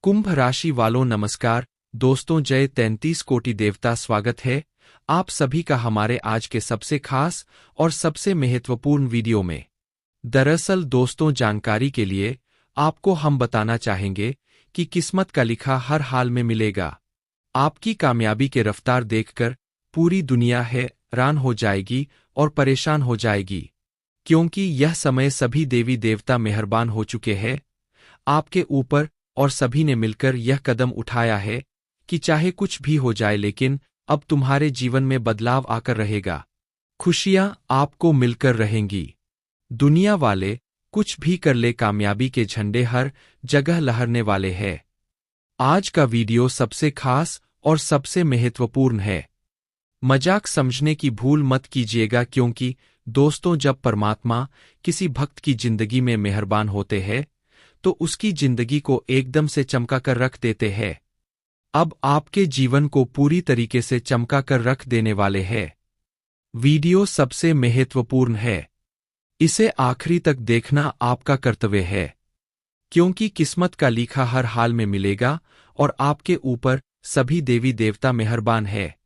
कुंभ राशि वालों नमस्कार दोस्तों, जय 33 कोटि देवता स्वागत है आप सभी का हमारे आज के सबसे खास और सबसे महत्वपूर्ण वीडियो में। दरअसल दोस्तों, जानकारी के लिए आपको हम बताना चाहेंगे कि किस्मत का लिखा हर हाल में मिलेगा। आपकी कामयाबी के रफ्तार देखकर पूरी दुनिया हैरान हो जाएगी और परेशान हो जाएगी, क्योंकि यह समय सभी देवी देवता मेहरबान हो चुके हैं आपके ऊपर और सभी ने मिलकर यह कदम उठाया है कि चाहे कुछ भी हो जाए, लेकिन अब तुम्हारे जीवन में बदलाव आकर रहेगा। खुशियां आपको मिलकर रहेंगी। दुनिया वाले कुछ भी कर ले, कामयाबी के झंडे हर जगह लहरने वाले हैं। आज का वीडियो सबसे खास और सबसे महत्वपूर्ण है। मजाक समझने की भूल मत कीजिएगा, क्योंकि दोस्तों, जब परमात्मा किसी भक्त की जिंदगी में मेहरबान होते हैं तो उसकी जिंदगी को एकदम से चमका कर रख देते हैं। अब आपके जीवन को पूरी तरीके से चमका कर रख देने वाले हैं। वीडियो सबसे महत्वपूर्ण है, इसे आखिरी तक देखना आपका कर्तव्य है, क्योंकि किस्मत का लिखा हर हाल में मिलेगा और आपके ऊपर सभी देवी देवता मेहरबान है।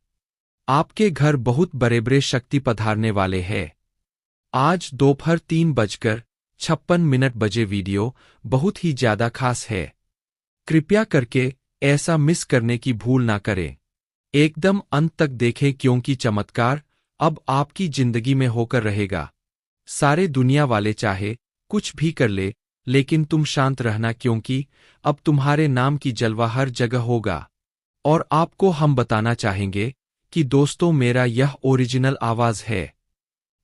आपके घर बहुत बड़े बड़े शक्ति पधारने वाले हैं। आज दोपहर 3:56 बजे वीडियो बहुत ही ज्यादा खास है। कृपया करके ऐसा मिस करने की भूल ना करें। एकदम अंत तक देखें, क्योंकि चमत्कार अब आपकी जिंदगी में होकर रहेगा। सारे दुनिया वाले चाहे कुछ भी कर ले, लेकिन तुम शांत रहना, क्योंकि अब तुम्हारे नाम की जलवा हर जगह होगा। और आपको हम बताना चाहेंगे कि दोस्तों, मेरा यह ओरिजिनल आवाज है।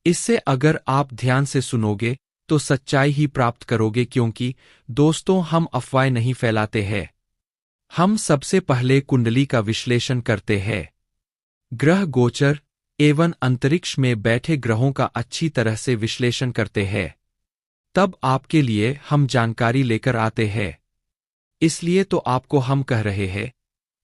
इससे अगर आप ध्यान से सुनोगे तो सच्चाई ही प्राप्त करोगे, क्योंकि दोस्तों, हम अफवाह नहीं फैलाते हैं। हम सबसे पहले कुंडली का विश्लेषण करते हैं। ग्रह गोचर एवं अंतरिक्ष में बैठे ग्रहों का अच्छी तरह से विश्लेषण करते हैं। तब आपके लिए हम जानकारी लेकर आते हैं। इसलिए तो आपको हम कह रहे हैं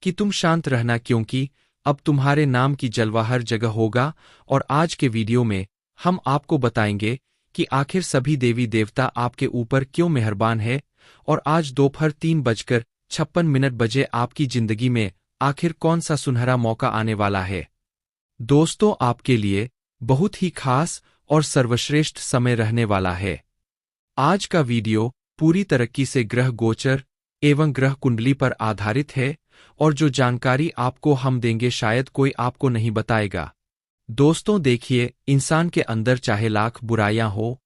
कि तुम शांत रहना, क्योंकि अब तुम्हारे नाम की जलवा हर जगह होगा। और आज के वीडियो में हम आपको बताएंगे कि आखिर सभी देवी देवता आपके ऊपर क्यों मेहरबान है, और आज दोपहर 3:56 बजे आपकी जिंदगी में आखिर कौन सा सुनहरा मौका आने वाला है। दोस्तों, आपके लिए बहुत ही खास और सर्वश्रेष्ठ समय रहने वाला है। आज का वीडियो पूरी तरीके से ग्रह गोचर एवं ग्रह कुंडली पर आधारित है, और जो जानकारी आपको हम देंगे शायद कोई आपको नहीं बताएगा। दोस्तों देखिए, इंसान के अंदर चाहे लाख बुराइयां हो,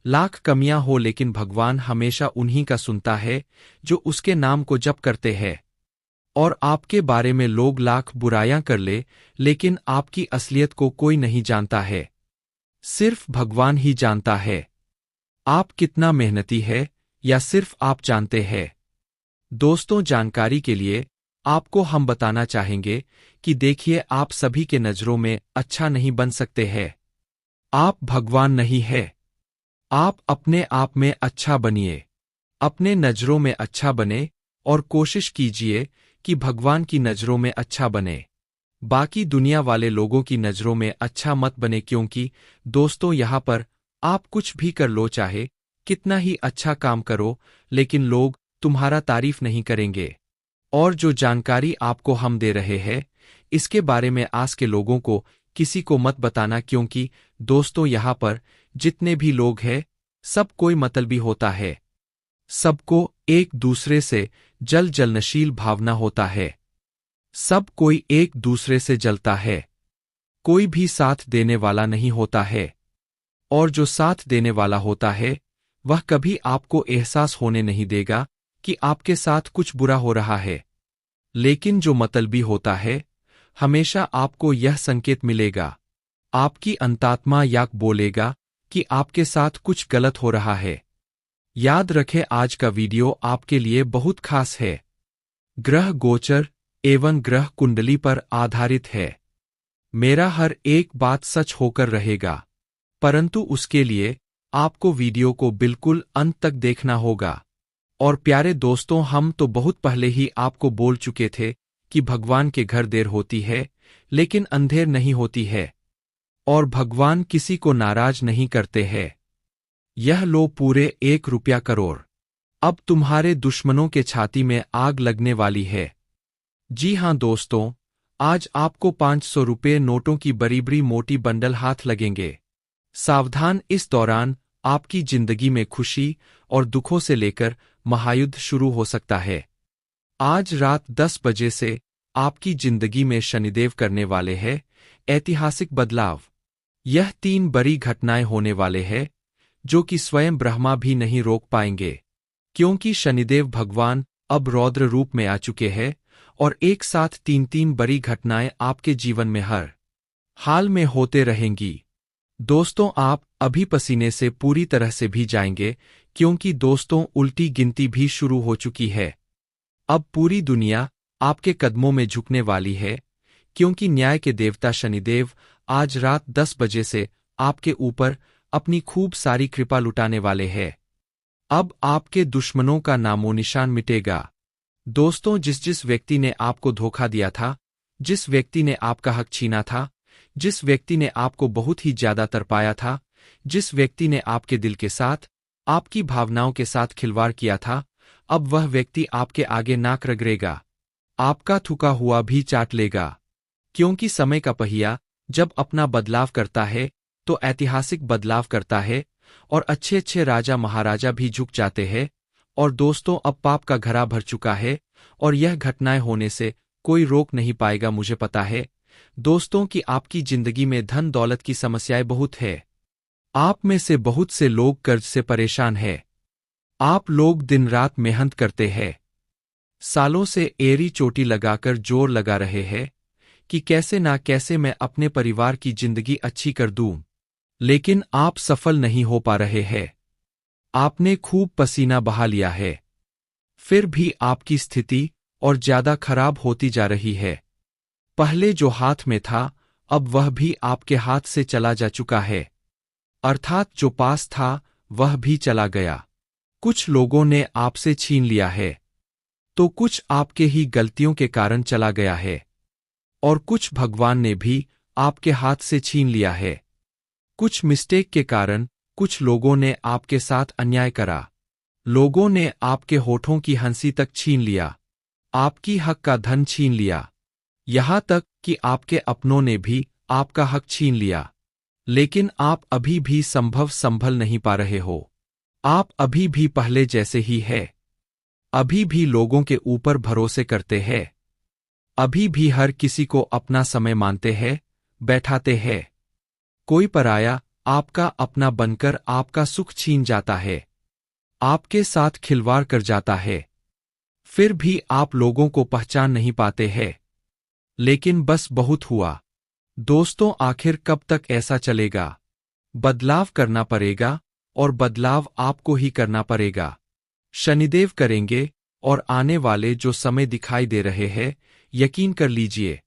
लाख कमियां हो, लेकिन भगवान हमेशा उन्हीं का सुनता है जो उसके नाम को जप करते हैं। और आपके बारे में लोग लाख बुराइयां कर ले, लेकिन आपकी असलियत को कोई नहीं जानता है, सिर्फ भगवान ही जानता है। आप कितना मेहनती है या सिर्फ आप जानते हैं। दोस्तों, जानकारी के लिए आपको हम बताना चाहेंगे कि देखिए, आप सभी के नजरों में अच्छा नहीं बन सकते हैं। आप भगवान नहीं है। आप अपने आप में अच्छा बनिए, अपने नजरों में अच्छा बने, और कोशिश कीजिए कि भगवान की नजरों में अच्छा बने। बाकी दुनिया वाले लोगों की नजरों में अच्छा मत बने, क्योंकि दोस्तों, यहां पर आप कुछ भी कर लो, चाहे कितना ही अच्छा काम करो, लेकिन लोग तुम्हारा तारीफ नहीं करेंगे। और जो जानकारी आपको हम दे रहे हैं, इसके बारे में आस के लोगों को किसी को मत बताना, क्योंकि दोस्तों, यहां पर जितने भी लोग हैं सब कोई मतलबी होता है। सबको एक दूसरे से जलनशील भावना होता है। सब कोई एक दूसरे से जलता है। कोई भी साथ देने वाला नहीं होता है। और जो साथ देने वाला होता है वह कभी आपको एहसास होने नहीं देगा कि आपके साथ कुछ बुरा हो रहा है। लेकिन जो मतलबी होता है, हमेशा आपको यह संकेत मिलेगा। आपकी अंतरात्मा याक बोलेगा कि आपके साथ कुछ गलत हो रहा है। याद रखें, आज का वीडियो आपके लिए बहुत खास है। ग्रह गोचर एवं ग्रह कुंडली पर आधारित है। मेरा हर एक बात सच होकर रहेगा, परंतु उसके लिए आपको वीडियो को बिल्कुल अंत तक देखना होगा। और प्यारे दोस्तों, हम तो बहुत पहले ही आपको बोल चुके थे कि भगवान के घर देर होती है, लेकिन अंधेर नहीं होती है। और भगवान किसी को नाराज नहीं करते हैं। यह लो पूरे 1 रुपया करोड़। अब तुम्हारे दुश्मनों के छाती में आग लगने वाली है। जी हां दोस्तों, आज आपको 500 रुपये नोटों की बड़ी बड़ी मोटी बंडल हाथ लगेंगे। सावधान, इस दौरान आपकी जिंदगी में खुशी और दुखों से लेकर महायुद्ध शुरू हो सकता है। आज रात 10 बजे से आपकी जिंदगी में शनिदेव करने वाले हैं ऐतिहासिक बदलाव। यह 3 बड़ी घटनाएं होने वाले हैं जो कि स्वयं ब्रह्मा भी नहीं रोक पाएंगे, क्योंकि शनिदेव भगवान अब रौद्र रूप में आ चुके हैं और एक साथ 3 बड़ी घटनाएं आपके जीवन में हर हाल में होते रहेंगी। दोस्तों, आप अभी पसीने से पूरी तरह से भी जाएंगे, क्योंकि दोस्तों उल्टी गिनती भी शुरू हो चुकी है। अब पूरी दुनिया आपके कदमों में झुकने वाली है, क्योंकि न्याय के देवता शनिदेव आज रात 10 बजे से आपके ऊपर अपनी खूब सारी कृपा लुटाने वाले हैं। अब आपके दुश्मनों का नामो निशान मिटेगा। दोस्तों, जिस व्यक्ति ने आपको धोखा दिया था, जिस व्यक्ति ने आपका हक छीना था, जिस व्यक्ति ने आपको बहुत ही ज्यादा तरपाया था, जिस व्यक्ति ने आपके दिल के साथ, आपकी भावनाओं के साथ खिलवाड़ किया था, अब वह व्यक्ति आपके आगे नाक रगड़ेगा, आपका थूका हुआ भी चाट लेगा। क्योंकि समय का पहिया जब अपना बदलाव करता है तो ऐतिहासिक बदलाव करता है और अच्छे अच्छे राजा महाराजा भी झुक जाते हैं। और दोस्तों, अब पाप का घड़ा भर चुका है और यह घटनाएं होने से कोई रोक नहीं पाएगा। मुझे पता है दोस्तों कि आपकी जिंदगी में धन दौलत की समस्याएं बहुत है। आप में से बहुत से लोग कर्ज से परेशान हैं। आप लोग दिन रात मेहनत करते हैं, सालों से एड़ी चोटी लगाकर जोर लगा रहे हैं कि कैसे ना कैसे मैं अपने परिवार की जिंदगी अच्छी कर दूं, लेकिन आप सफल नहीं हो पा रहे हैं। आपने खूब पसीना बहा लिया है, फिर भी आपकी स्थिति और ज्यादा खराब होती जा रही है। पहले जो हाथ में था अब वह भी आपके हाथ से चला जा चुका है, अर्थात जो पास था वह भी चला गया। कुछ लोगों ने आपसे छीन लिया है, तो कुछ आपके ही गलतियों के कारण चला गया है, और कुछ भगवान ने भी आपके हाथ से छीन लिया है। कुछ मिस्टेक के कारण कुछ लोगों ने आपके साथ अन्याय करा। लोगों ने आपके होठों की हंसी तक छीन लिया, आपकी हक का धन छीन लिया, यहां तक कि आपके अपनों ने भी आपका हक छीन लिया। लेकिन आप अभी भी संभल नहीं पा रहे हो। आप अभी भी पहले जैसे ही है, अभी भी लोगों के ऊपर भरोसे करते हैं, अभी भी हर किसी को अपना समय मानते हैं, बैठाते हैं। कोई पराया आपका अपना बनकर आपका सुख छीन जाता है, आपके साथ खिलवाड़ कर जाता है, फिर भी आप लोगों को पहचान नहीं पाते हैं। लेकिन बस बहुत हुआ। दोस्तों, आखिर कब तक ऐसा चलेगा? बदलाव करना पड़ेगा और बदलाव आपको ही करना पड़ेगा। शनिदेव करेंगे और आने वाले जो समय दिखाई दे रहे हैं, यकीन कर लीजिए,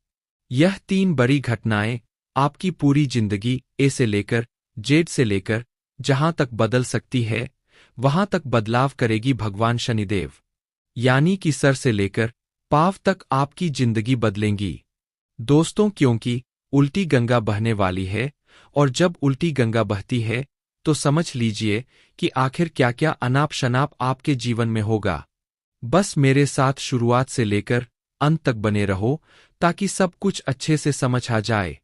यह 3 बड़ी घटनाएं आपकी पूरी जिंदगी ए से लेकर जेड से लेकर जहां तक बदल सकती है, वहां तक बदलाव करेगी भगवान शनिदेव। यानी कि सर से लेकर पांव तक आपकी जिंदगी बदलेंगी। दोस्तों, क्योंकि उल्टी गंगा बहने वाली है, और जब उल्टी गंगा बहती है तो समझ लीजिए कि आखिर क्या क्या अनाप शनाप आपके जीवन में होगा। बस मेरे साथ शुरुआत से लेकर अंत तक बने रहो, ताकि सब कुछ अच्छे से समझ आ जाए।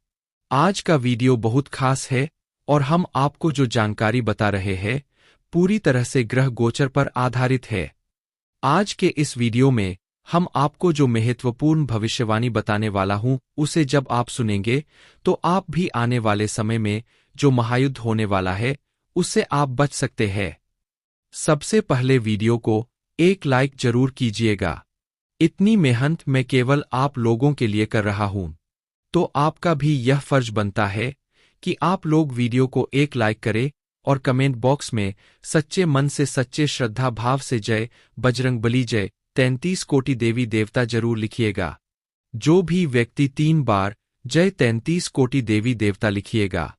आज का वीडियो बहुत खास है और हम आपको जो जानकारी बता रहे हैं पूरी तरह से ग्रह गोचर पर आधारित है। आज के इस वीडियो में हम आपको जो महत्वपूर्ण भविष्यवाणी बताने वाला हूं, उसे जब आप सुनेंगे तो आप भी आने वाले समय में जो महायुद्ध होने वाला है उससे आप बच सकते हैं। सबसे पहले वीडियो को एक लाइक जरूर कीजिएगा। इतनी मेहनत मैं केवल आप लोगों के लिए कर रहा हूं, तो आपका भी यह फर्ज बनता है कि आप लोग वीडियो को एक लाइक करें और कमेंट बॉक्स में सच्चे मन से सच्चे श्रद्धा भाव से जय बजरंगबली, जय 33 कोटि देवी देवता जरूर लिखिएगा। जो भी व्यक्ति 3 बार जय 33 कोटि देवी देवता लिखिएगा,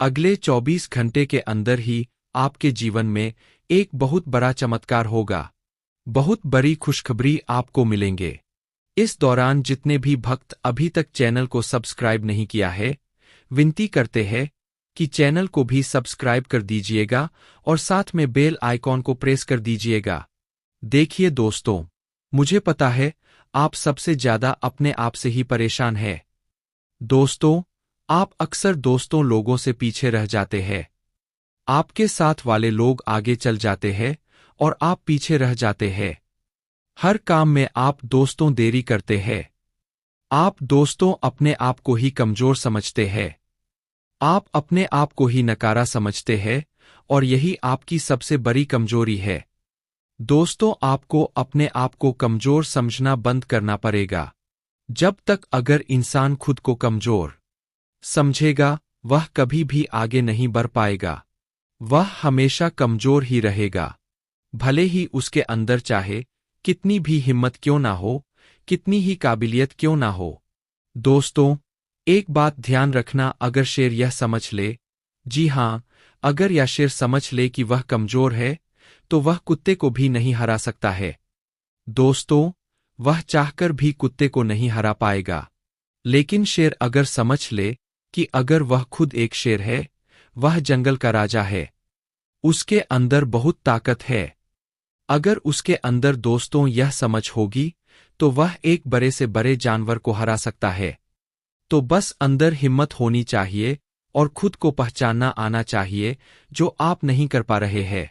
अगले 24 घंटे के अंदर ही आपके जीवन में एक बहुत बड़ा चमत्कार होगा, बहुत बड़ी खुशखबरी आपको मिलेंगे। इस दौरान जितने भी भक्त अभी तक चैनल को सब्सक्राइब नहीं किया है, विनती करते हैं कि चैनल को भी सब्सक्राइब कर दीजिएगा और साथ में बेल आइकॉन को प्रेस कर दीजिएगा, देखिए दोस्तों, मुझे पता है आप सबसे ज्यादा अपने आप से ही परेशान है। दोस्तों, आप अक्सर दोस्तों लोगों से पीछे रह जाते हैं। आपके साथ वाले लोग आगे चल जाते हैं और आप पीछे रह जाते हैं। हर काम में आप दोस्तों देरी करते हैं। आप दोस्तों अपने आप को ही कमजोर समझते हैं। आप अपने आप को ही नकारा समझते हैं और यही आपकी सबसे बड़ी कमजोरी है। दोस्तों, आपको अपने आप को कमजोर समझना बंद करना पड़ेगा। जब तक अगर इंसान खुद को कमजोर समझेगा, वह कभी भी आगे नहीं बढ़ पाएगा। वह हमेशा कमजोर ही रहेगा। भले ही उसके अंदर चाहे कितनी भी हिम्मत क्यों ना हो, कितनी ही काबिलियत क्यों ना हो। दोस्तों, एक बात ध्यान रखना, अगर शेर यह समझ ले, जी हां, अगर यह शेर समझ ले कि वह कमजोर है, तो वह कुत्ते को भी नहीं हरा सकता है। दोस्तों, वह चाहकर भी कुत्ते को नहीं हरा पाएगा। लेकिन शेर अगर समझ ले कि अगर वह खुद एक शेर है, वह जंगल का राजा है, उसके अंदर बहुत ताकत है। अगर उसके अंदर दोस्तों यह समझ होगी, तो वह एक बड़े से बड़े जानवर को हरा सकता है। तो बस अंदर हिम्मत होनी चाहिए और खुद को पहचानना आना चाहिए, जो आप नहीं कर पा रहे हैं।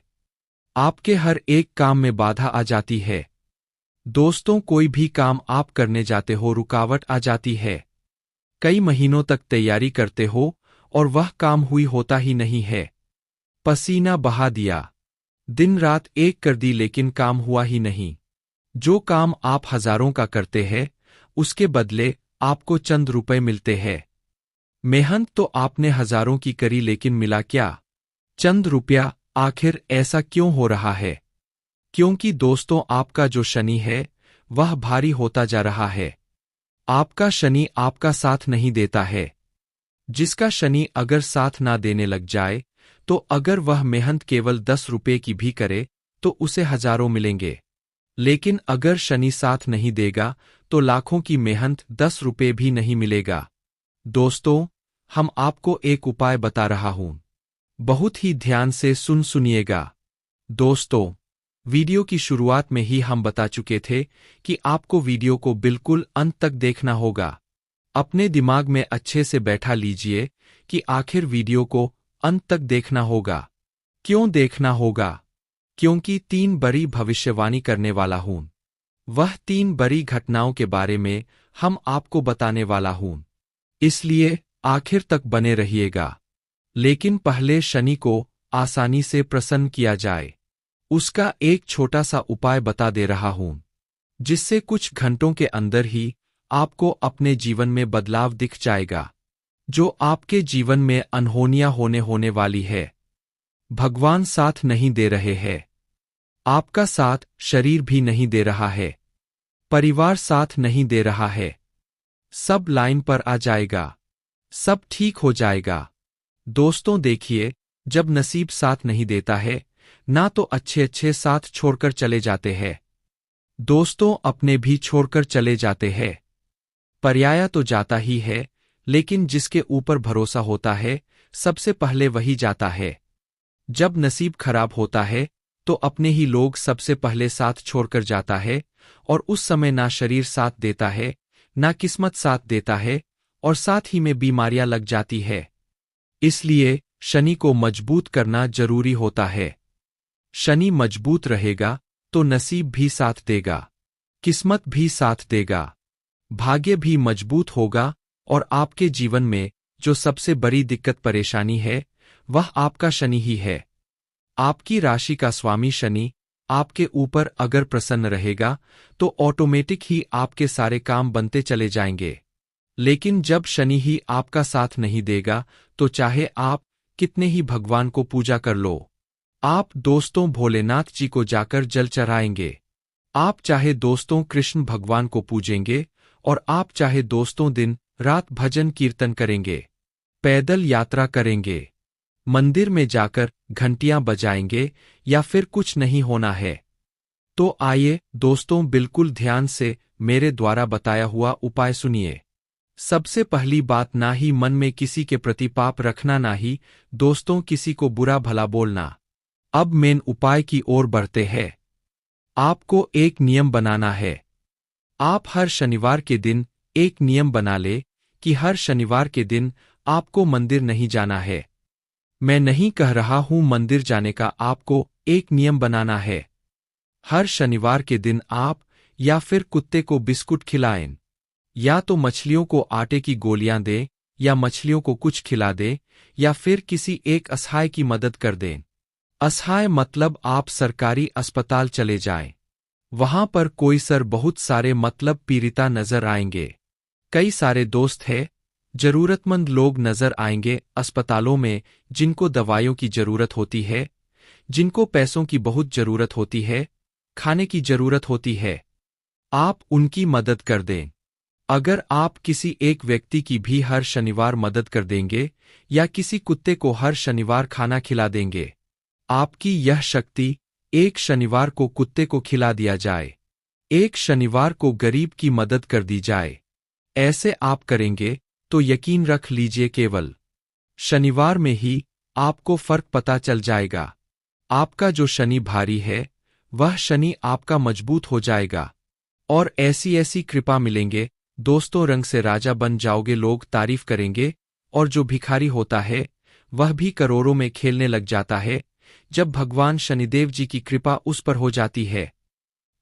आपके हर एक काम में बाधा आ जाती है। दोस्तों, कोई भी काम आप करने जाते हो, रुकावट आ जाती है। कई महीनों तक तैयारी करते हो और वह काम हुई होता ही नहीं है। पसीना बहा दिया, दिन रात एक कर दी, लेकिन काम हुआ ही नहीं। जो काम आप हजारों का करते हैं, उसके बदले आपको चंद रुपए मिलते हैं। मेहनत तो आपने हजारों की करी, लेकिन मिला क्या? चंद रुपया। आखिर ऐसा क्यों हो रहा है? क्योंकि दोस्तों, आपका जो शनि है, वह भारी होता जा रहा है। आपका शनि आपका साथ नहीं देता है। जिसका शनि अगर साथ ना देने लग जाए, तो अगर वह मेहनत केवल 10 रुपए की भी करे, तो उसे हजारों मिलेंगे। लेकिन अगर शनि साथ नहीं देगा, तो लाखों की मेहनत 10 रुपए भी नहीं मिलेगा। दोस्तों, हम आपको एक उपाय बता रहा हूं, बहुत ही ध्यान से सुनिएगा। दोस्तों, वीडियो की शुरुआत में ही हम बता चुके थे कि आपको वीडियो को बिल्कुल अंत तक देखना होगा। अपने दिमाग में अच्छे से बैठा लीजिए कि आखिर वीडियो को अंत तक देखना होगा। क्यों देखना होगा? क्योंकि 3 बड़ी भविष्यवाणी करने वाला हूं। वह 3 बड़ी घटनाओं के बारे में हम आपको बताने वाला हूं। इसलिए आखिर तक बने रहिएगा। लेकिन पहले शनि को आसानी से प्रसन्न किया जाए, उसका एक छोटा सा उपाय बता दे रहा हूं, जिससे कुछ घंटों के अंदर ही आपको अपने जीवन में बदलाव दिख जाएगा, जो आपके जीवन में अनहोनियां होने वाली है। भगवान साथ नहीं दे रहे हैं। आपका साथ शरीर भी नहीं दे रहा है। परिवार साथ नहीं दे रहा है। सब लाइन पर आ जाएगा। सब ठीक हो जाएगा। दोस्तों देखिए, जब नसीब साथ नहीं देता है, ना तो अच्छे साथ छोड़कर चले जाते हैं। दोस्तों अपने भी छोड़कर चले जाते हैं। पर्याया तो जाता ही है, लेकिन जिसके ऊपर भरोसा होता है, सबसे पहले वही जाता है। जब नसीब खराब होता है, तो अपने ही लोग सबसे पहले साथ छोड़कर जाता है, और उस समय ना शरीर साथ देता है, ना किस्मत साथ देता है, और साथ ही में बीमारियां लग जाती है। इसलिए शनि को मजबूत करना जरूरी होता है। शनि मजबूत रहेगा तो नसीब भी साथ देगा, किस्मत भी साथ देगा, भाग्य भी मजबूत होगा, और आपके जीवन में जो सबसे बड़ी दिक्कत परेशानी है, वह आपका शनि ही है। आपकी राशि का स्वामी शनि आपके ऊपर अगर प्रसन्न रहेगा, तो ऑटोमेटिक ही आपके सारे काम बनते चले जाएंगे। लेकिन जब शनि ही आपका साथ नहीं देगा, तो चाहे आप कितने ही भगवान को पूजा कर लो, आप दोस्तों भोलेनाथ जी को जाकर जल चढ़ाएंगे, आप चाहे दोस्तों कृष्ण भगवान को पूजेंगे, और आप चाहे दोस्तों दिन रात भजन कीर्तन करेंगे, पैदल यात्रा करेंगे, मंदिर में जाकर घंटियां बजाएंगे, या फिर कुछ नहीं होना है। तो आइए दोस्तों, बिल्कुल ध्यान से मेरे द्वारा बताया हुआ उपाय सुनिए। सबसे पहली बात, ना ही मन में किसी के प्रति पाप रखना, ना ही दोस्तों किसी को बुरा भला बोलना। अब मेन उपाय की ओर बढ़ते हैं। आपको एक नियम बनाना है। आप हर शनिवार के दिन एक नियम बना ले कि हर शनिवार के दिन आपको मंदिर नहीं जाना है। मैं नहीं कह रहा हूं मंदिर जाने का, आपको एक नियम बनाना है। हर शनिवार के दिन आप या फिर कुत्ते को बिस्कुट खिलाएं, या तो मछलियों को आटे की गोलियां दें, या मछलियों को कुछ खिला दें, या फिर किसी एक असहाय की मदद कर दें। असहाय मतलब आप सरकारी अस्पताल चले जाएं। वहां पर कोई बहुत सारे मतलब पीड़िता नजर आएंगे। कई सारे दोस्त हैं, जरूरतमंद लोग नजर आएंगे अस्पतालों में, जिनको दवाइयों की जरूरत होती है, जिनको पैसों की बहुत जरूरत होती है, खाने की जरूरत होती है। आप उनकी मदद कर दें। अगर आप किसी एक व्यक्ति की भी हर शनिवार मदद कर देंगे, या किसी कुत्ते को हर शनिवार खाना खिला देंगे, आपकी यह शक्ति, एक शनिवार को कुत्ते को खिला दिया जाए, एक शनिवार को गरीब की मदद कर दी जाए, ऐसे आप करेंगे तो यकीन रख लीजिए केवल शनिवार में ही आपको फर्क पता चल जाएगा। आपका जो शनि भारी है, वह शनि आपका मजबूत हो जाएगा, और ऐसी ऐसी कृपा मिलेंगे दोस्तों, रंग से राजा बन जाओगे, लोग तारीफ करेंगे, और जो भिखारी होता है वह भी करोड़ों में खेलने लग जाता है जब भगवान शनिदेव जी की कृपा उस पर हो जाती है।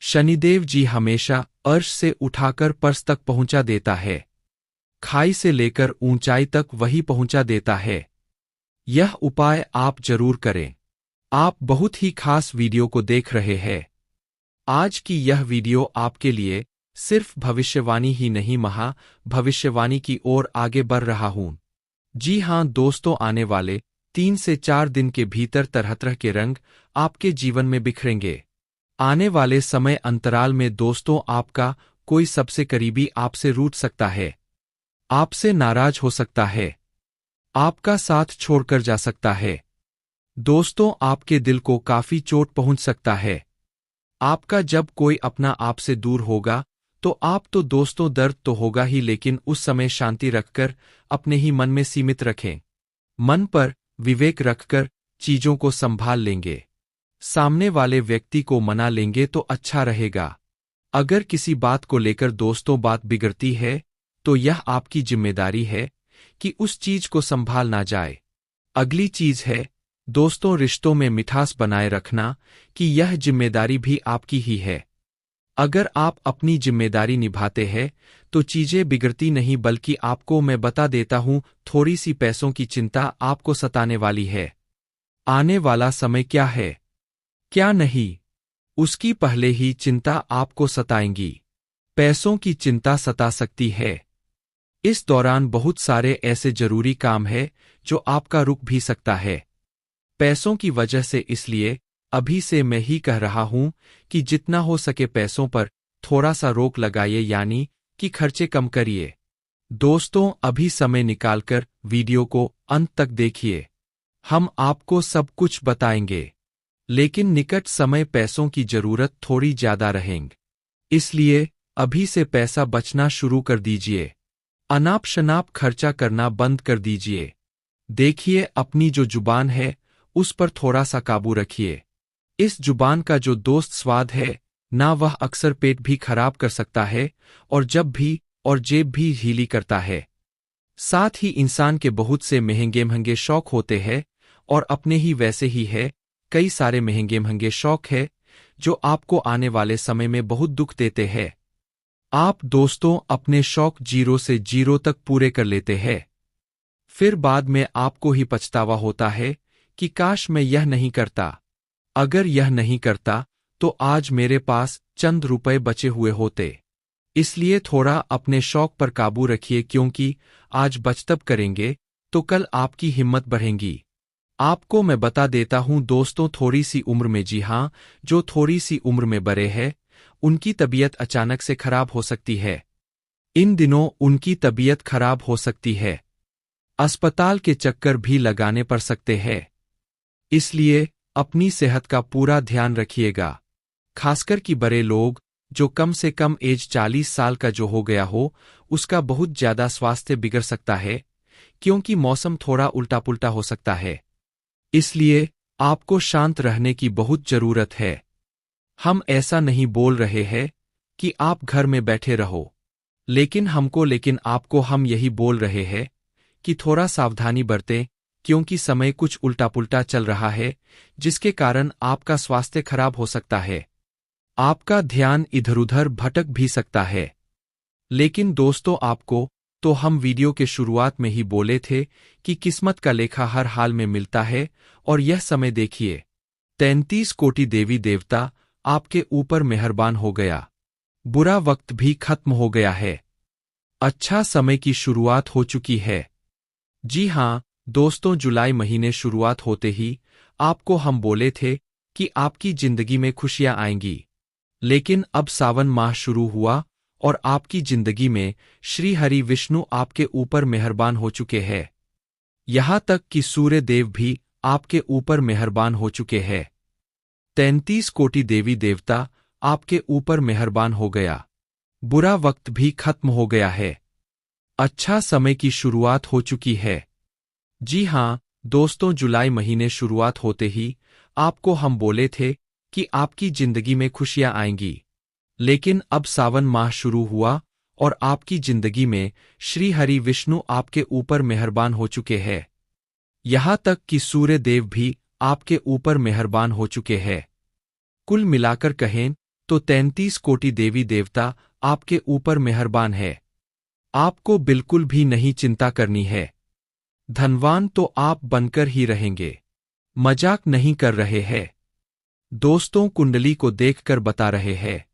शनिदेव जी हमेशा अर्श से उठाकर पर्स तक पहुंचा देता है, खाई से लेकर ऊंचाई तक वही पहुंचा देता है। यह उपाय आप जरूर करें। आप बहुत ही खास वीडियो को देख रहे हैं। आज की यह वीडियो आपके लिए सिर्फ भविष्यवाणी ही नहीं, महा भविष्यवाणी की ओर आगे बढ़ रहा हूं। जी हां दोस्तों, आने वाले 3 से 4 दिन के भीतर तरह तरह के रंग आपके जीवन में बिखरेंगे। आने वाले समय अंतराल में दोस्तों, आपका कोई सबसे करीबी आपसे रूठ सकता है, आपसे नाराज हो सकता है, आपका साथ छोड़कर जा सकता है। दोस्तों, आपके दिल को काफी चोट पहुंच सकता है। आपका जब कोई अपना आपसे दूर होगा तो आप तो दोस्तों दर्द तो होगा ही, लेकिन उस समय शांति रखकर अपने ही मन में सीमित रखें। मन पर विवेक रखकर चीजों को संभाल लेंगे। सामने वाले व्यक्ति को मना लेंगे तो अच्छा रहेगा। अगर किसी बात को लेकर दोस्तों बात बिगड़ती है तो यह आपकी जिम्मेदारी है कि उस चीज को संभाल ना जाए। अगली चीज है दोस्तों, रिश्तों में मिठास बनाए रखना, कि यह जिम्मेदारी भी आपकी ही है। अगर आप अपनी जिम्मेदारी निभाते हैं तो चीजें बिगड़ती नहीं, बल्कि आपको मैं बता देता हूं, थोड़ी सी पैसों की चिंता आपको सताने वाली है। आने वाला समय क्या है, क्या नहीं, उसकी पहले ही चिंता आपको सताएंगी। पैसों की चिंता सता सकती है। इस दौरान बहुत सारे ऐसे जरूरी काम है जो आपका रुक भी सकता है पैसों की वजह से। इसलिए अभी से मैं ही कह रहा हूं कि जितना हो सके पैसों पर थोड़ा सा रोक लगाइए, यानी कि खर्चे कम करिए। दोस्तों, अभी समय निकालकर वीडियो को अंत तक देखिए। हम आपको सब कुछ बताएंगे, लेकिन निकट समय पैसों की जरूरत थोड़ी ज्यादा रहेंगी। इसलिए अभी से पैसा बचना शुरू कर दीजिए। अनाप शनाप खर्चा करना बंद कर दीजिए। देखिए, अपनी जो जुबान है उस पर थोड़ा सा काबू रखिए। इस जुबान का जो दोस्त स्वाद है ना, वह अक्सर पेट भी खराब कर सकता है, और जब भी और जेब भी ढीली करता है। साथ ही इंसान के बहुत से महंगे महंगे शौक होते हैं, और अपने ही वैसे ही है कई सारे महंगे महंगे शौक है जो आपको आने वाले समय में बहुत दुख देते हैं। आप दोस्तों अपने शौक 0 से 0 तक पूरे कर लेते हैं, फिर बाद में आपको ही पछतावा होता है कि काश मैं यह नहीं करता। अगर यह नहीं करता तो आज मेरे पास चंद रुपए बचे हुए होते। इसलिए थोड़ा अपने शौक पर काबू रखिए, क्योंकि आज बचत करेंगे तो कल आपकी हिम्मत बढ़ेगी। आपको मैं बता देता हूं दोस्तों, थोड़ी सी उम्र में, जी हां, जो थोड़ी सी उम्र में बड़े हैं उनकी तबीयत अचानक से खराब हो सकती है। इन दिनों उनकी तबीयत खराब हो सकती है, अस्पताल के चक्कर भी लगाने पड़ सकते हैं। इसलिए अपनी सेहत का पूरा ध्यान रखिएगा। खासकर कि बड़े लोग, जो कम से कम एज 40 साल का जो हो गया हो, उसका बहुत ज्यादा स्वास्थ्य बिगड़ सकता है, क्योंकि मौसम थोड़ा उल्टा पुल्टा हो सकता है। इसलिए आपको शांत रहने की बहुत जरूरत है। हम ऐसा नहीं बोल रहे हैं कि आप घर में बैठे रहो, लेकिन आपको हम यही बोल रहे हैं कि थोड़ा सावधानी बरतें, क्योंकि समय कुछ उल्टा-पुल्टा चल रहा है, जिसके कारण आपका स्वास्थ्य खराब हो सकता है। आपका ध्यान इधर-उधर भटक भी सकता है। लेकिन दोस्तों, आपको तो हम वीडियो के शुरुआत में ही बोले थे कि किस्मत का लेखा हर हाल में मिलता है, और यह समय देखिए, 33 कोटि देवी देवता आपके ऊपर मेहरबान हो गया। बुरा वक्त भी खत्म हो गया है। अच्छा समय की शुरुआत हो चुकी है। जी हाँ दोस्तों, जुलाई महीने शुरुआत होते ही आपको हम बोले थे कि आपकी जिंदगी में खुशियां आएंगी। लेकिन अब सावन माह शुरू हुआ और आपकी जिंदगी में श्री हरि विष्णु आपके ऊपर मेहरबान हो चुके हैं। यहां तक कि सूर्य देव भी आपके ऊपर मेहरबान हो चुके हैं। 33 कोटि देवी देवता आपके ऊपर मेहरबान हो गया। बुरा वक्त भी खत्म हो गया है। अच्छा समय की शुरुआत हो चुकी है। जी हाँ दोस्तों, जुलाई महीने शुरुआत होते ही आपको हम बोले थे कि आपकी जिंदगी में खुशियां आएंगी। लेकिन अब सावन माह शुरू हुआ और आपकी जिंदगी में श्री हरि विष्णु आपके ऊपर मेहरबान हो चुके हैं। यहां तक कि सूर्य देव भी आपके ऊपर मेहरबान हो चुके हैं। कुल मिलाकर कहें तो 33 कोटि देवी देवता आपके ऊपर मेहरबान है। आपको बिल्कुल भी नहीं चिंता करनी है। धनवान तो आप बनकर ही रहेंगे। मजाक नहीं कर रहे हैं दोस्तों, कुंडली को देखकर बता रहे हैं।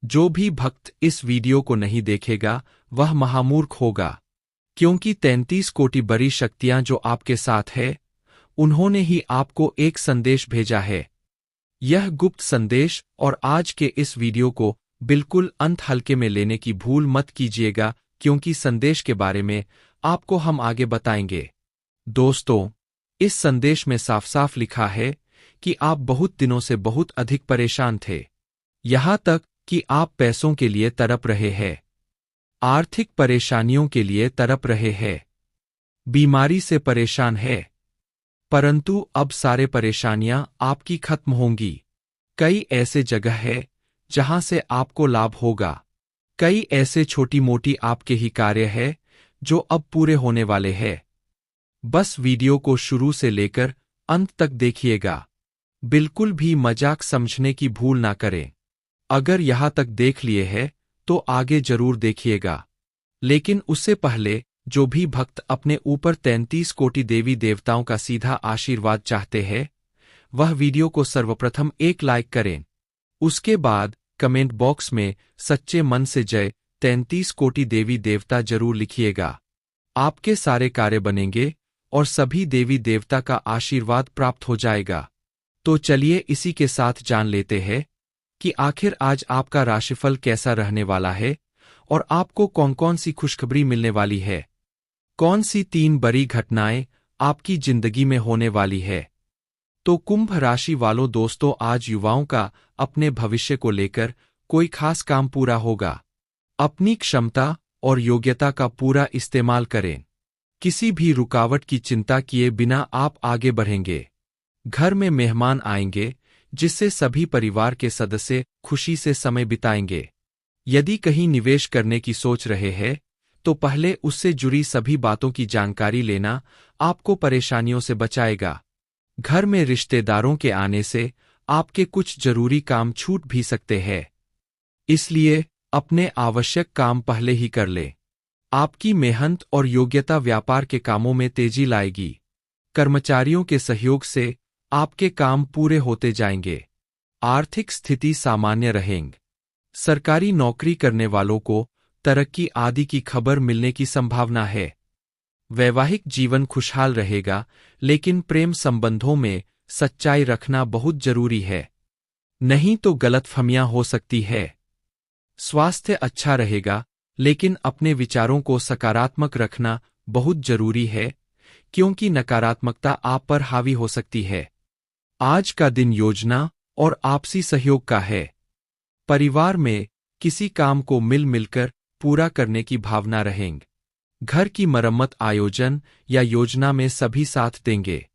जो भी भक्त इस वीडियो को नहीं देखेगा वह महामूर्ख होगा, क्योंकि 33 कोटि बड़ी शक्तियां जो आपके साथ है, उन्होंने ही आपको एक संदेश भेजा है। यह गुप्त संदेश, और आज के इस वीडियो को बिल्कुल अंत हल्के में लेने की भूल मत कीजिएगा, क्योंकि संदेश के बारे में आपको हम आगे बताएंगे। दोस्तों, इस संदेश में साफ साफ लिखा है कि आप बहुत दिनों से बहुत अधिक परेशान थे। यहां तक कि आप पैसों के लिए तड़प रहे हैं, आर्थिक परेशानियों के लिए तड़प रहे हैं, बीमारी से परेशान है। परंतु अब सारे परेशानियां आपकी खत्म होंगी। कई ऐसे जगह है जहां से आपको लाभ होगा। कई ऐसे छोटी मोटी आपके ही कार्य है जो अब पूरे होने वाले हैं। बस वीडियो को शुरू से लेकर अंत तक देखिएगा। बिल्कुल भी मजाक समझने की भूल ना करें। अगर यहां तक देख लिए है तो आगे जरूर देखिएगा। लेकिन उससे पहले जो भी भक्त अपने ऊपर 33 कोटि देवी देवताओं का सीधा आशीर्वाद चाहते हैं, वह वीडियो को सर्वप्रथम एक लाइक करें। उसके बाद कमेंट बॉक्स में सच्चे मन से जय 33 कोटि देवी देवता जरूर लिखिएगा। आपके सारे कार्य बनेंगे और सभी देवी देवता का आशीर्वाद प्राप्त हो जाएगा। तो चलिए इसी के साथ जान लेते हैं कि आखिर आज आपका राशिफल कैसा रहने वाला है और आपको कौन कौन सी खुशखबरी मिलने वाली है। कौन सी 3 बड़ी घटनाएं आपकी जिंदगी में होने वाली है। तो कुंभ राशि वालों दोस्तों, आज युवाओं का अपने भविष्य को लेकर कोई खास काम पूरा होगा। अपनी क्षमता और योग्यता का पूरा इस्तेमाल करें। किसी भी रुकावट की चिंता किए बिना आप आगे बढ़ेंगे। घर में मेहमान आएंगे, जिससे सभी परिवार के सदस्य खुशी से समय बिताएंगे। यदि कहीं निवेश करने की सोच रहे हैं तो पहले उससे जुड़ी सभी बातों की जानकारी लेना आपको परेशानियों से बचाएगा। घर में रिश्तेदारों के आने से आपके कुछ जरूरी काम छूट भी सकते हैं, इसलिए अपने आवश्यक काम पहले ही कर ले। आपकी मेहनत और योग्यता व्यापार के कामों में तेजी लाएगी। कर्मचारियों के सहयोग से आपके काम पूरे होते जाएंगे। आर्थिक स्थिति सामान्य रहेंगी। सरकारी नौकरी करने वालों को तरक्की आदि की खबर मिलने की संभावना है। वैवाहिक जीवन खुशहाल रहेगा, लेकिन प्रेम संबंधों में सच्चाई रखना बहुत जरूरी है, नहीं तो गलतफहमियां हो सकती है। स्वास्थ्य अच्छा रहेगा, लेकिन अपने विचारों को सकारात्मक रखना बहुत जरूरी है, क्योंकि नकारात्मकता आप पर हावी हो सकती है। आज का दिन योजना और आपसी सहयोग का है। परिवार में किसी काम को मिलकर पूरा करने की भावना रहेंगी। घर की मरम्मत आयोजन या योजना में सभी साथ देंगे।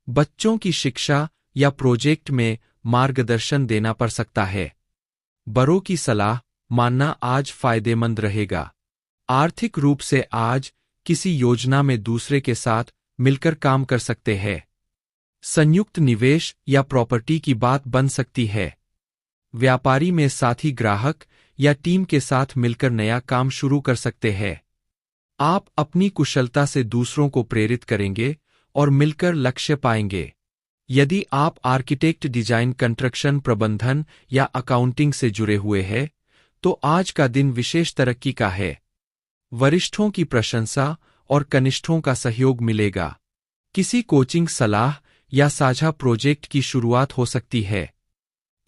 बच्चों की शिक्षा या प्रोजेक्ट में मार्गदर्शन देना पड़ सकता है। बड़ों की सलाह मानना आज फायदेमंद रहेगा। आर्थिक रूप से आज किसी योजना में दूसरे के साथ मिलकर काम कर सकते हैं। संयुक्त निवेश या प्रॉपर्टी की बात बन सकती है। व्यापारी में साथी ग्राहक या टीम के साथ मिलकर नया काम शुरू कर सकते हैं। आप अपनी कुशलता से दूसरों को प्रेरित करेंगे और मिलकर लक्ष्य पाएंगे। यदि आप आर्किटेक्ट, डिजाइन, कंस्ट्रक्शन, प्रबंधन या अकाउंटिंग से जुड़े हुए हैं, तो आज का दिन विशेष तरक्की का है। वरिष्ठों की प्रशंसा और कनिष्ठों का सहयोग मिलेगा। किसी कोचिंग, सलाह या साझा प्रोजेक्ट की शुरुआत हो सकती है।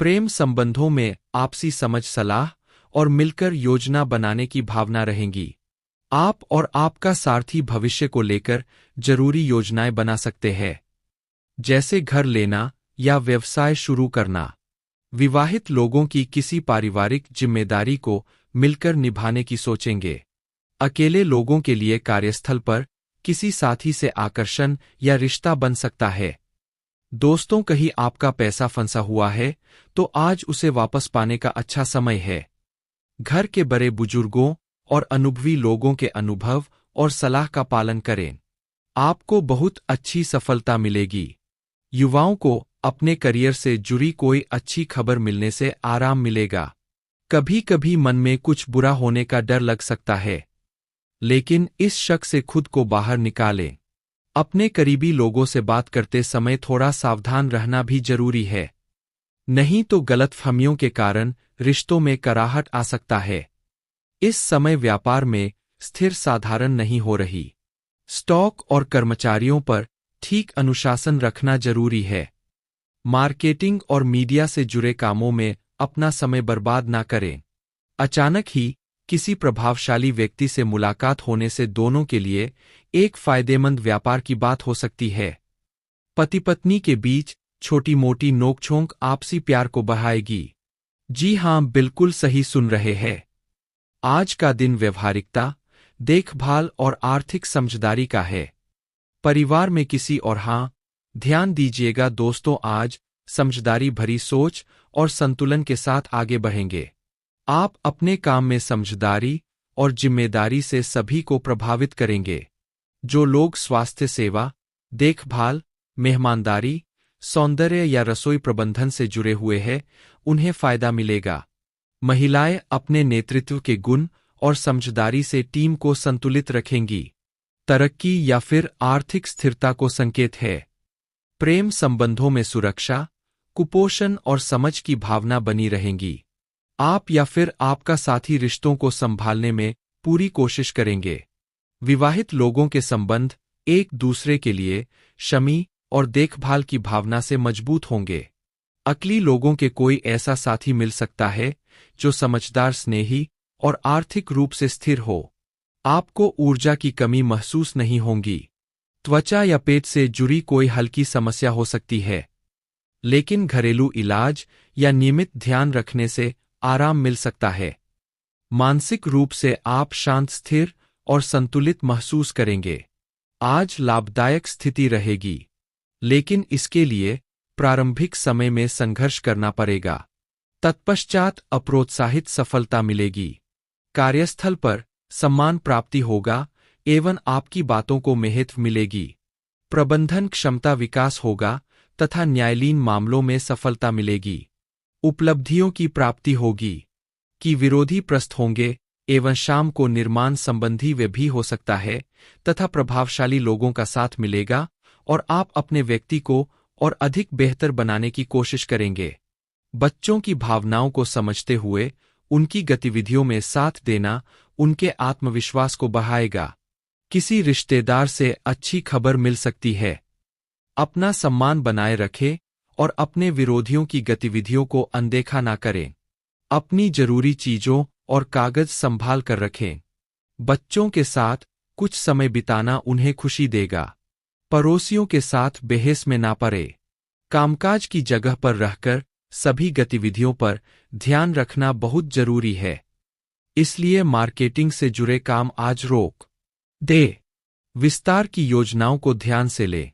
प्रेम संबंधों में आपसी समझ, सलाह और मिलकर योजना बनाने की भावना रहेंगी। आप और आपका सारथी भविष्य को लेकर जरूरी योजनाएं बना सकते हैं, जैसे घर लेना या व्यवसाय शुरू करना। विवाहित लोगों की किसी पारिवारिक जिम्मेदारी को मिलकर निभाने की सोचेंगे। अकेले लोगों के लिए कार्यस्थल पर किसी साथी से आकर्षण या रिश्ता बन सकता है। दोस्तों, कहीं आपका पैसा फंसा हुआ है तो आज उसे वापस पाने का अच्छा समय है। घर के बड़े बुजुर्गों और अनुभवी लोगों के अनुभव और सलाह का पालन करें। आपको बहुत अच्छी सफलता मिलेगी। युवाओं को अपने करियर से जुड़ी कोई अच्छी खबर मिलने से आराम मिलेगा। कभी कभी मन में कुछ बुरा होने का डर लग सकता है, लेकिन इस शक से खुद को बाहर निकालें। अपने करीबी लोगों से बात करते समय थोड़ा सावधान रहना भी जरूरी है, नहीं तो गलतफहमियों के कारण रिश्तों में कराहट आ सकता है। इस समय व्यापार में स्थिर साधारण नहीं हो रही। स्टॉक और कर्मचारियों पर ठीक अनुशासन रखना जरूरी है। मार्केटिंग और मीडिया से जुड़े कामों में अपना समय बर्बाद ना करें। अचानक ही किसी प्रभावशाली व्यक्ति से मुलाकात होने से दोनों के लिए एक फायदेमंद व्यापार की बात हो सकती है। पति पत्नी के बीच छोटी मोटी नोकझोंक आपसी प्यार को बढ़ाएगी। जी हां, बिल्कुल सही सुन रहे हैं। आज का दिन व्यवहारिकता, देखभाल और आर्थिक समझदारी का है। परिवार में किसी और ध्यान दीजिएगा दोस्तों, आज समझदारी भरी सोच और संतुलन के साथ आगे बढ़ेंगे। आप अपने काम में समझदारी और जिम्मेदारी से सभी को प्रभावित करेंगे। जो लोग स्वास्थ्य सेवा, देखभाल, मेहमानदारी, सौंदर्य या रसोई प्रबंधन से जुड़े हुए हैं, उन्हें फायदा मिलेगा। महिलाएं अपने नेतृत्व के गुण और समझदारी से टीम को संतुलित रखेंगी। तरक्की या फिर आर्थिक स्थिरता को संकेत है। प्रेम संबंधों में सुरक्षा, कुपोषण और समझ की भावना बनी रहेंगी। आप या फिर आपका साथी रिश्तों को संभालने में पूरी कोशिश करेंगे। विवाहित लोगों के संबंध एक दूसरे के लिए शमी और देखभाल की भावना से मजबूत होंगे। अक्ली लोगों के कोई ऐसा साथी मिल सकता है जो समझदार, स्नेही और आर्थिक रूप से स्थिर हो। आपको ऊर्जा की कमी महसूस नहीं होगी। त्वचा या पेट से जुड़ी कोई हल्की समस्या हो सकती है, लेकिन घरेलू इलाज या नियमित ध्यान रखने से आराम मिल सकता है। मानसिक रूप से आप शांत, स्थिर और संतुलित महसूस करेंगे। आज लाभदायक स्थिति रहेगी, लेकिन इसके लिए प्रारंभिक समय में संघर्ष करना पड़ेगा। तत्पश्चात अप्रोत्साहित सफलता मिलेगी। कार्यस्थल पर सम्मान प्राप्ति होगा एवं आपकी बातों को महत्व मिलेगी। प्रबंधन क्षमता विकास होगा तथा न्यायालयीन मामलों में सफलता मिलेगी। उपलब्धियों की प्राप्ति होगी कि विरोधी प्रस्त होंगे एवं शाम को निर्माण संबंधी वे भी हो सकता है तथा प्रभावशाली लोगों का साथ मिलेगा और आप अपने व्यक्ति को और अधिक बेहतर बनाने की कोशिश करेंगे। बच्चों की भावनाओं को समझते हुए उनकी गतिविधियों में साथ देना उनके आत्मविश्वास को बढ़ाएगा। किसी रिश्तेदार से अच्छी खबर मिल सकती है। अपना सम्मान बनाए रखें और अपने विरोधियों की गतिविधियों को अनदेखा ना करें। अपनी जरूरी चीजों और कागज संभाल कर रखें। बच्चों के साथ कुछ समय बिताना उन्हें खुशी देगा। पड़ोसियों के साथ बहस में ना पड़े। कामकाज की जगह पर रहकर सभी गतिविधियों पर ध्यान रखना बहुत जरूरी है, इसलिए मार्केटिंग से जुड़े काम आज रोक दे। विस्तार की योजनाओं को ध्यान से ले।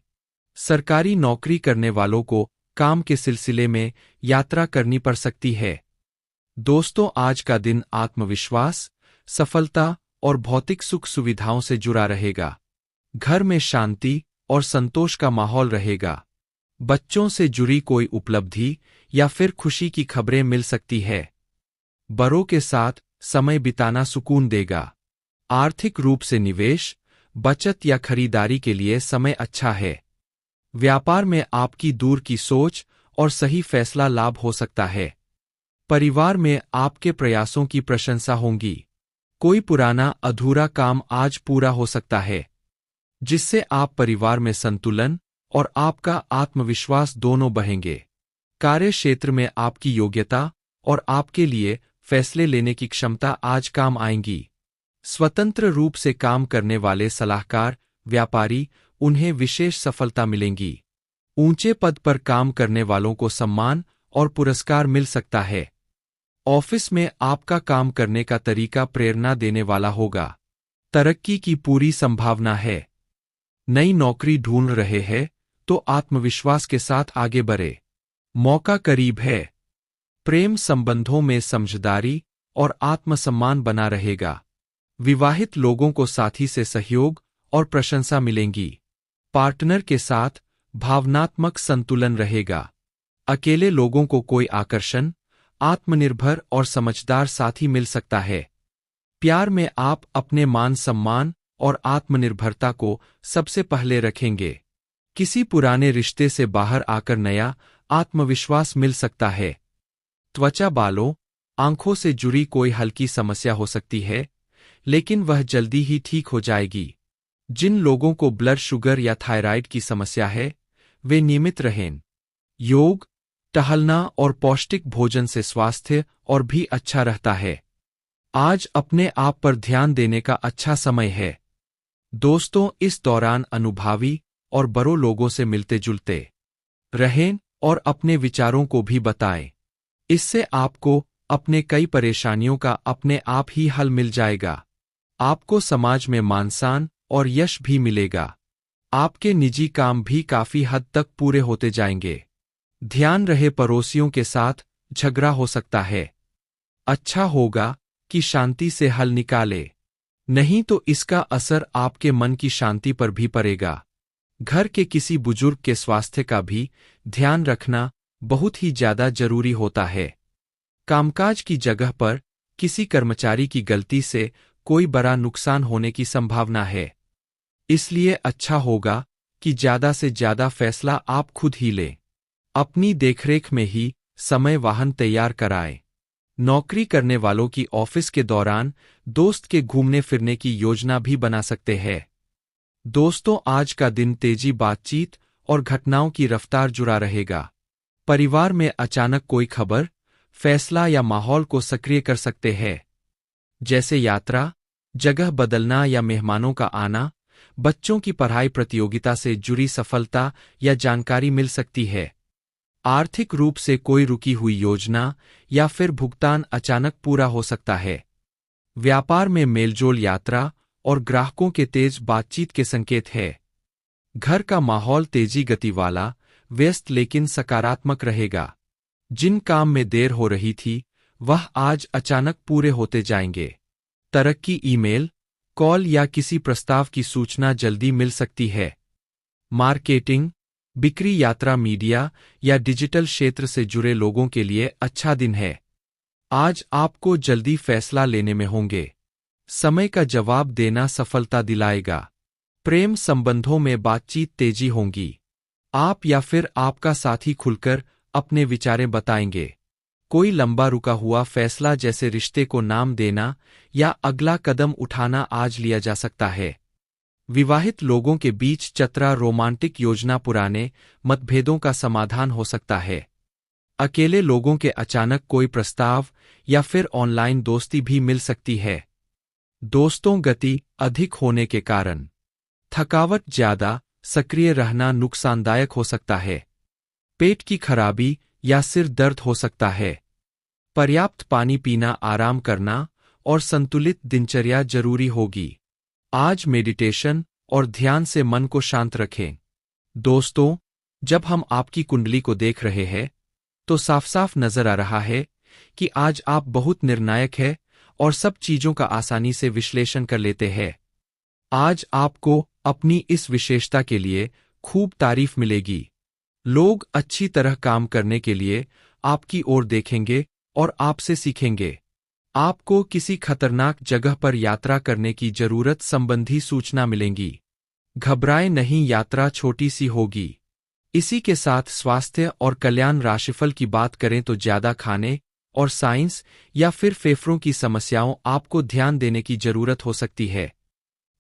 सरकारी नौकरी करने वालों को काम के सिलसिले में यात्रा करनी पड़ सकती है। दोस्तों, आज का दिन आत्मविश्वास, सफलता और भौतिक सुख सुविधाओं से जुड़ा रहेगा। घर में शांति और संतोष का माहौल रहेगा। बच्चों से जुड़ी कोई उपलब्धि या फिर खुशी की खबरें मिल सकती है। बड़ों के साथ समय बिताना सुकून देगा। आर्थिक रूप से निवेश, बचत या खरीदारी के लिए समय अच्छा है। व्यापार में आपकी दूर की सोच और सही फैसला लाभ हो सकता है। परिवार में आपके प्रयासों की प्रशंसा होगी। कोई पुराना अधूरा काम आज पूरा हो सकता है, जिससे आप परिवार में संतुलन और आपका आत्मविश्वास दोनों बढ़ेंगे। कार्य क्षेत्र में आपकी योग्यता और आपके लिए फैसले लेने की क्षमता आज काम आएंगी। स्वतंत्र रूप से काम करने वाले सलाहकार, व्यापारी, उन्हें विशेष सफलता मिलेंगी। ऊंचे पद पर काम करने वालों को सम्मान और पुरस्कार मिल सकता है। ऑफिस में आपका काम करने का तरीका प्रेरणा देने वाला होगा। तरक्की की पूरी संभावना है। नई नौकरी ढूंढ रहे हैं तो आत्मविश्वास के साथ आगे बढ़े। मौका करीब है। प्रेम संबंधों में समझदारी और आत्मसम्मान बना रहेगा। विवाहित लोगों को साथी से सहयोग और प्रशंसा मिलेंगी। पार्टनर के साथ भावनात्मक संतुलन रहेगा। अकेले लोगों को कोई आकर्षण, आत्मनिर्भर और समझदार साथी मिल सकता है। प्यार में आप अपने मान सम्मान और आत्मनिर्भरता को सबसे पहले रखेंगे। किसी पुराने रिश्ते से बाहर आकर नया आत्मविश्वास मिल सकता है। त्वचा, बालों, आंखों से जुड़ी कोई हल्की समस्या हो सकती है, लेकिन वह जल्दी ही ठीक हो जाएगी। जिन लोगों को ब्लड शुगर या थायराइड की समस्या है, वे नियमित रहें। योग, टहलना और पौष्टिक भोजन से स्वास्थ्य और भी अच्छा रहता है। आज अपने आप पर ध्यान देने का अच्छा समय है। दोस्तों, इस दौरान अनुभवी और बड़ों लोगों से मिलते जुलते रहें और अपने विचारों को भी बताएं। इससे आपको अपने कई परेशानियों का अपने आप ही हल मिल जाएगा। आपको समाज में मान-सम्मान और यश भी मिलेगा। आपके निजी काम भी काफी हद तक पूरे होते जाएंगे। ध्यान रहे, पड़ोसियों के साथ झगड़ा हो सकता है। अच्छा होगा कि शांति से हल निकाले, नहीं तो इसका असर आपके मन की शांति पर भी पड़ेगा। घर के किसी बुजुर्ग के स्वास्थ्य का भी ध्यान रखना बहुत ही ज्यादा जरूरी होता है। कामकाज की जगह पर किसी कर्मचारी की गलती से कोई बड़ा नुकसान होने की संभावना है। इसलिए अच्छा होगा कि ज्यादा से ज्यादा फैसला आप खुद ही लें। अपनी देखरेख में ही समय वाहन तैयार कराएं। नौकरी करने वालों की ऑफिस के दौरान दोस्त के घूमने फिरने की योजना भी बना सकते हैं। दोस्तों, आज का दिन तेजी, बातचीत और घटनाओं की रफ्तार जुड़ा रहेगा। परिवार में अचानक कोई खबर, फैसला या माहौल को सक्रिय कर सकते हैं, जैसे यात्रा, जगह बदलना या मेहमानों का आना। बच्चों की पढ़ाई प्रतियोगिता से जुड़ी सफलता या जानकारी मिल सकती है। आर्थिक रूप से कोई रुकी हुई योजना या फिर भुगतान अचानक पूरा हो सकता है। व्यापार में मेलजोल, यात्रा और ग्राहकों के तेज बातचीत के संकेत है। घर का माहौल तेजी गति वाला, व्यस्त लेकिन सकारात्मक रहेगा। जिन काम में देर हो रही थी, वह आज अचानक पूरे होते जाएंगे। तरक्की, ईमेल, कॉल या किसी प्रस्ताव की सूचना जल्दी मिल सकती है। मार्केटिंग, बिक्री, यात्रा, मीडिया या डिजिटल क्षेत्र से जुड़े लोगों के लिए अच्छा दिन है। आज आपको जल्दी फैसला लेने में होंगे। समय का जवाब देना सफलता दिलाएगा। प्रेम संबंधों में बातचीत तेजी होंगी। आप या फिर आपका साथी खुलकर अपने विचारें बताएंगे। कोई लंबा रुका हुआ फैसला जैसे रिश्ते को नाम देना या अगला कदम उठाना आज लिया जा सकता है। विवाहित लोगों के बीच चतरा, रोमांटिक योजना, पुराने मतभेदों का समाधान हो सकता है। अकेले लोगों के अचानक कोई प्रस्ताव या फिर ऑनलाइन दोस्ती भी मिल सकती है। दोस्तों, गति अधिक होने के कारण थकावट, ज्यादा सक्रिय रहना नुकसानदायक हो सकता है। पेट की खराबी या सिर दर्द हो सकता है। पर्याप्त पानी पीना, आराम करना और संतुलित दिनचर्या जरूरी होगी। आज मेडिटेशन और ध्यान से मन को शांत रखें। दोस्तों, जब हम आपकी कुंडली को देख रहे हैं तो साफ साफ नजर आ रहा है कि आज आप बहुत निर्णायक है और सब चीजों का आसानी से विश्लेषण कर लेते हैं। आज आपको अपनी इस विशेषता के लिए खूब तारीफ मिलेगी। लोग अच्छी तरह काम करने के लिए आपकी ओर देखेंगे और आपसे सीखेंगे। आपको किसी खतरनाक जगह पर यात्रा करने की जरूरत संबंधी सूचना मिलेंगी। घबराएं नहीं, यात्रा छोटी सी होगी। इसी के साथ स्वास्थ्य और कल्याण राशिफल की बात करें तो ज्यादा खाने और साइंस या फिर फेफड़ों की समस्याओं आपको ध्यान देने की जरूरत हो सकती है।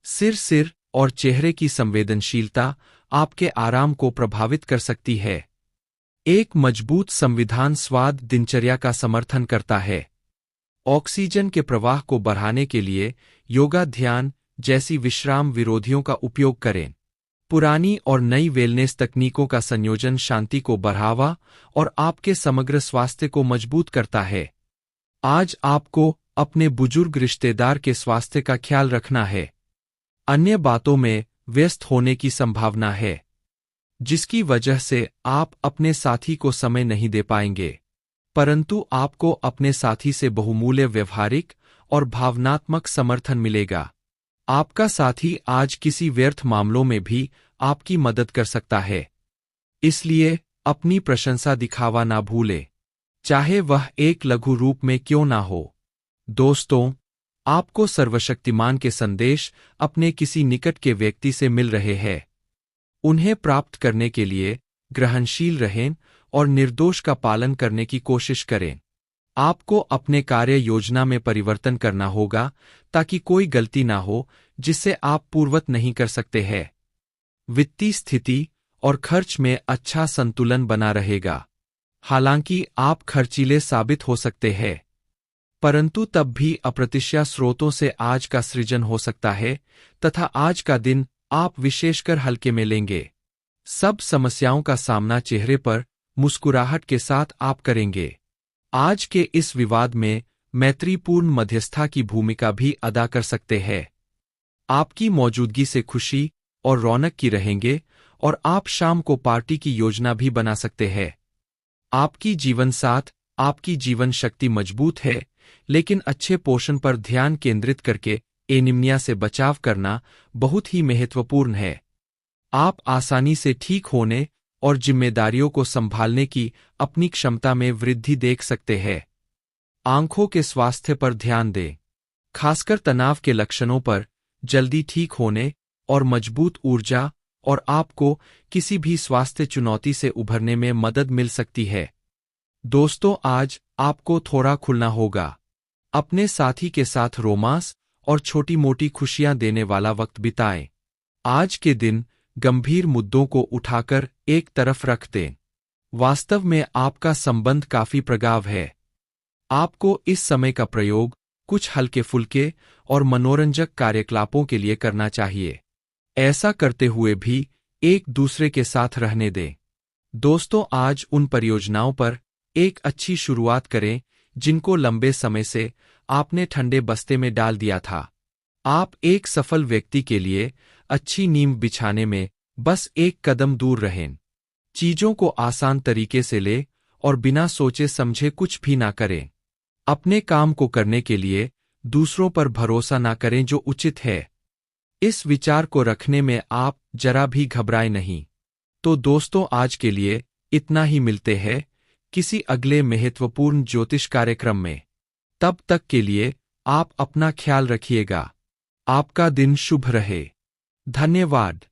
सिर और चेहरे की संवेदनशीलता आपके आराम को प्रभावित कर सकती है। एक मजबूत संविधान स्वाद दिनचर्या का समर्थन करता है। ऑक्सीजन के प्रवाह को बढ़ाने के लिए योगा, ध्यान जैसी विश्राम विरोधियों का उपयोग करें। पुरानी और नई वेलनेस तकनीकों का संयोजन शांति को बढ़ावा और आपके समग्र स्वास्थ्य को मजबूत करता है। आज आपको अपने बुजुर्ग रिश्तेदार के स्वास्थ्य का ख्याल रखना है। अन्य बातों में व्यस्त होने की संभावना है, जिसकी वजह से आप अपने साथी को समय नहीं दे पाएंगे, परंतु आपको अपने साथी से बहुमूल्य व्यवहारिक और भावनात्मक समर्थन मिलेगा। आपका साथी आज किसी व्यर्थ मामलों में भी आपकी मदद कर सकता है, इसलिए अपनी प्रशंसा दिखावा ना भूले, चाहे वह एक लघु रूप में क्यों ना हो। दोस्तों, आपको सर्वशक्तिमान के संदेश अपने किसी निकट के व्यक्ति से मिल रहे हैं। उन्हें प्राप्त करने के लिए ग्रहणशील रहें और निर्दोष का पालन करने की कोशिश करें। आपको अपने कार्य योजना में परिवर्तन करना होगा ताकि कोई गलती ना हो जिससे आप पूर्ववत नहीं कर सकते हैं। वित्तीय स्थिति और खर्च में अच्छा संतुलन बना रहेगा। हालांकि आप खर्चीले साबित हो सकते हैं, परंतु तब भी अप्रत्याशित स्रोतों से आज का सृजन हो सकता है तथा आज का दिन आप विशेषकर हल्के में लेंगे। सब समस्याओं का सामना चेहरे पर मुस्कुराहट के साथ आप करेंगे। आज के इस विवाद में मैत्रीपूर्ण मध्यस्थता की भूमिका भी अदा कर सकते हैं। आपकी मौजूदगी से खुशी और रौनक की रहेंगे और आप शाम को पार्टी की योजना भी बना सकते हैं। आपकी जीवनसाथ, आपकी जीवन शक्ति मजबूत है, लेकिन अच्छे पोषण पर ध्यान केंद्रित करके एनीमिया से बचाव करना बहुत ही महत्वपूर्ण है। आप आसानी से ठीक होने और जिम्मेदारियों को संभालने की अपनी क्षमता में वृद्धि देख सकते हैं। आंखों के स्वास्थ्य पर ध्यान दें, खासकर तनाव के लक्षणों पर जल्दी ठीक होने और मजबूत ऊर्जा और आपको किसी भी स्वास्थ्य चुनौती से उभरने में मदद मिल सकती है। दोस्तों, आज आपको थोड़ा खुलना होगा। अपने साथी के साथ रोमांस और छोटी मोटी खुशियां देने वाला वक्त बिताएं। आज के दिन गंभीर मुद्दों को उठाकर एक तरफ रख दें। वास्तव में आपका संबंध काफी प्रगाढ़ है। आपको इस समय का प्रयोग कुछ हल्के फुल्के और मनोरंजक कार्यकलापों के लिए करना चाहिए। ऐसा करते हुए भी एक दूसरे के साथ रहने दें। दोस्तों, आज उन परियोजनाओं पर एक अच्छी शुरुआत करें जिनको लंबे समय से आपने ठंडे बस्ते में डाल दिया था। आप एक सफल व्यक्ति के लिए अच्छी नींव बिछाने में बस एक कदम दूर रहें। चीजों को आसान तरीके से ले और बिना सोचे समझे कुछ भी ना करें। अपने काम को करने के लिए दूसरों पर भरोसा ना करें जो उचित है। इस विचार को रखने में आप जरा भी घबराएं नहीं। तो दोस्तों, आज के लिए इतना ही। मिलते हैं किसी अगले महत्वपूर्ण ज्योतिष कार्यक्रम में। तब तक के लिए आप अपना ख्याल रखिएगा। आपका दिन शुभ रहे। धन्यवाद।